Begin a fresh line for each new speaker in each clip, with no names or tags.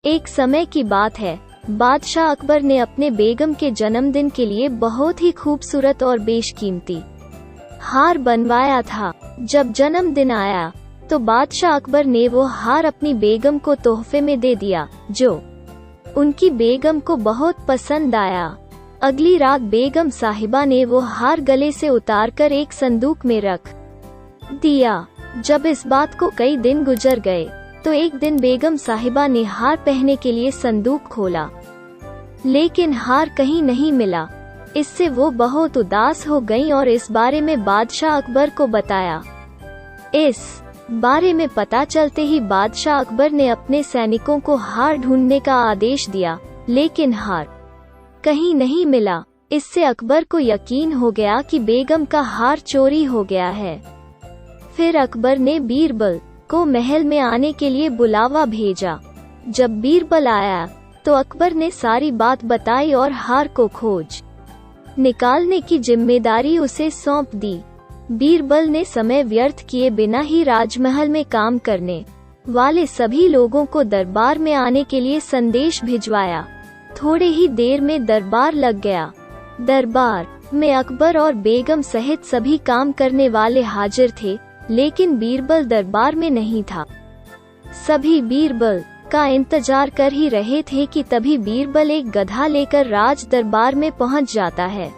एक समय की बात है, बादशाह अकबर ने अपने बेगम के जन्मदिन के लिए बहुत ही खूबसूरत और बेशकीमती हार बनवाया था। जब जन्मदिन आया तो बादशाह अकबर ने वो हार अपनी बेगम को तोहफे में दे दिया, जो उनकी बेगम को बहुत पसंद आया। अगली रात बेगम साहिबा ने वो हार गले से उतारकर एक संदूक में रख दिया। जब इस बात को कई दिन गुजर गए तो एक दिन बेगम साहिबा ने हार पहनने के लिए संदूक खोला, लेकिन हार कहीं नहीं मिला। इससे वो बहुत उदास हो गईं और इस बारे में बादशाह अकबर को बताया। इस बारे में पता चलते ही बादशाह अकबर ने अपने सैनिकों को हार ढूंढने का आदेश दिया, लेकिन हार कहीं नहीं मिला। इससे अकबर को यकीन हो गया कि बेगम का हार चोरी हो गया है। फिर अकबर ने बीरबल को महल में आने के लिए बुलावा भेजा। जब बीरबल आया तो अकबर ने सारी बात बताई और हार को खोज निकालने की जिम्मेदारी उसे सौंप दी। बीरबल ने समय व्यर्थ किए बिना ही राजमहल में काम करने वाले सभी लोगों को दरबार में आने के लिए संदेश भिजवाया। थोड़े ही देर में दरबार लग गया। दरबार में अकबर और बेगम सहित सभी काम करने वाले हाजिर थे, लेकिन बीरबल दरबार में नहीं था। सभी बीरबल का इंतजार कर ही रहे थे कि तभी बीरबल एक गधा लेकर राज दरबार में पहुंच जाता है।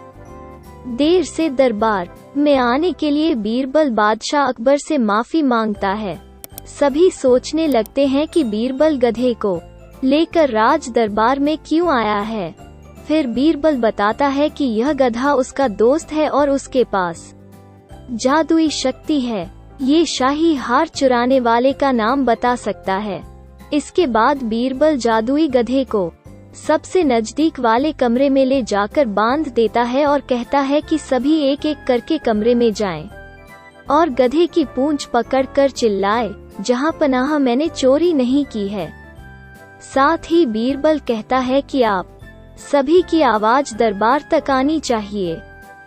देर से दरबार में आने के लिए बीरबल बादशाह अकबर से माफी मांगता है। सभी सोचने लगते हैं कि बीरबल गधे को लेकर राज दरबार में क्यों आया है। फिर बीरबल बताता है कि यह गधा उसका दोस्त है और उसके पास जादुई शक्ति है। ये शाही हार चुराने वाले का नाम बता सकता है। इसके बाद बीरबल जादुई गधे को सबसे नजदीक वाले कमरे में ले जाकर बांध देता है और कहता है कि सभी एक एक करके कमरे में जाएं और गधे की पूंछ पकड़कर चिल्लाए, जहां पनाह मैंने चोरी नहीं की है। साथ ही बीरबल कहता है कि आप सभी की आवाज दरबार तक आनी चाहिए।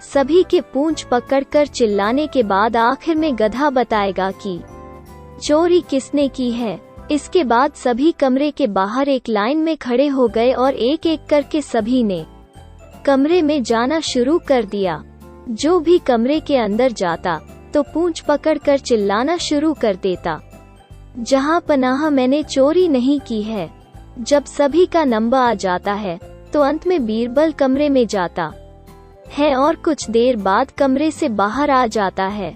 सभी के पूंछ पकड़कर चिल्लाने के बाद आखिर में गधा बताएगा कि चोरी किसने की है। इसके बाद सभी कमरे के बाहर एक लाइन में खड़े हो गए और एक एक करके सभी ने कमरे में जाना शुरू कर दिया। जो भी कमरे के अंदर जाता तो पूंछ पकड़कर चिल्लाना शुरू कर देता, जहां पनाह मैंने चोरी नहीं की है। जब सभी का नंबर आ जाता है तो अंत में बीरबल कमरे में जाता है और कुछ देर बाद कमरे से बाहर आ जाता है।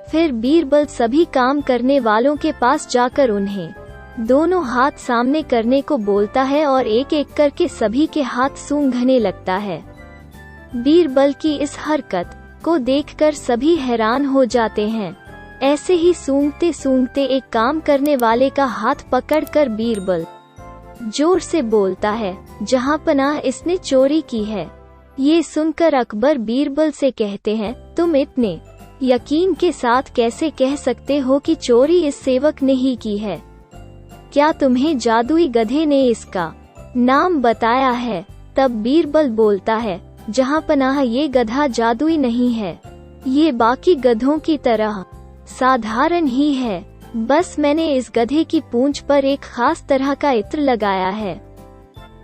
फिर बीरबल सभी काम करने वालों के पास जाकर उन्हें दोनों हाथ सामने करने को बोलता है और एक एक करके सभी के हाथ सूंघने लगता है। बीरबल की इस हरकत को देखकर सभी हैरान हो जाते हैं। ऐसे ही सूंघते सूंघते एक काम करने वाले का हाथ पकड़कर बीरबल जोर से बोलता है, जहां पनाह इसने चोरी की है। ये सुनकर अकबर बीरबल से कहते हैं, तुम इतने यकीन के साथ कैसे कह सकते हो कि चोरी इस सेवक ने ही की है? क्या तुम्हें जादुई गधे ने इसका नाम बताया है? तब बीरबल बोलता है, जहां पनाह ये गधा जादुई नहीं है, ये बाकी गधों की तरह साधारण ही है। बस मैंने इस गधे की पूंछ पर एक खास तरह का इत्र लगाया है।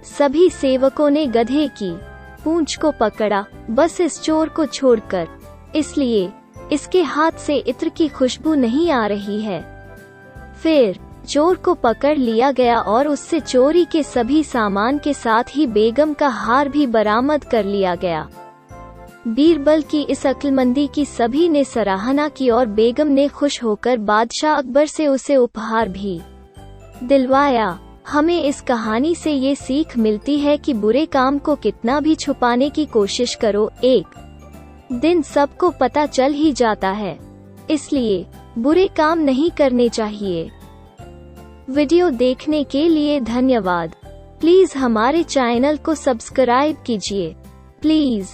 सभी सेवकों ने गधे की पूंछ को पकड़ा, बस इस चोर को छोड़कर, इसलिए इसके हाथ से इत्र की खुशबू नहीं आ रही है। फिर चोर को पकड़ लिया गया और उससे चोरी के सभी सामान के साथ ही बेगम का हार भी बरामद कर लिया गया। बीरबल की इस अक्लमंदी की सभी ने सराहना की और बेगम ने खुश होकर बादशाह अकबर से उसे उपहार भी दिलवाया। हमें इस कहानी से ये सीख मिलती है कि बुरे काम को कितना भी छुपाने की कोशिश करो, एक दिन सबको पता चल ही जाता है। इसलिए बुरे काम नहीं करने चाहिए। वीडियो देखने के लिए धन्यवाद। प्लीज हमारे चैनल को सब्सक्राइब कीजिए, प्लीज।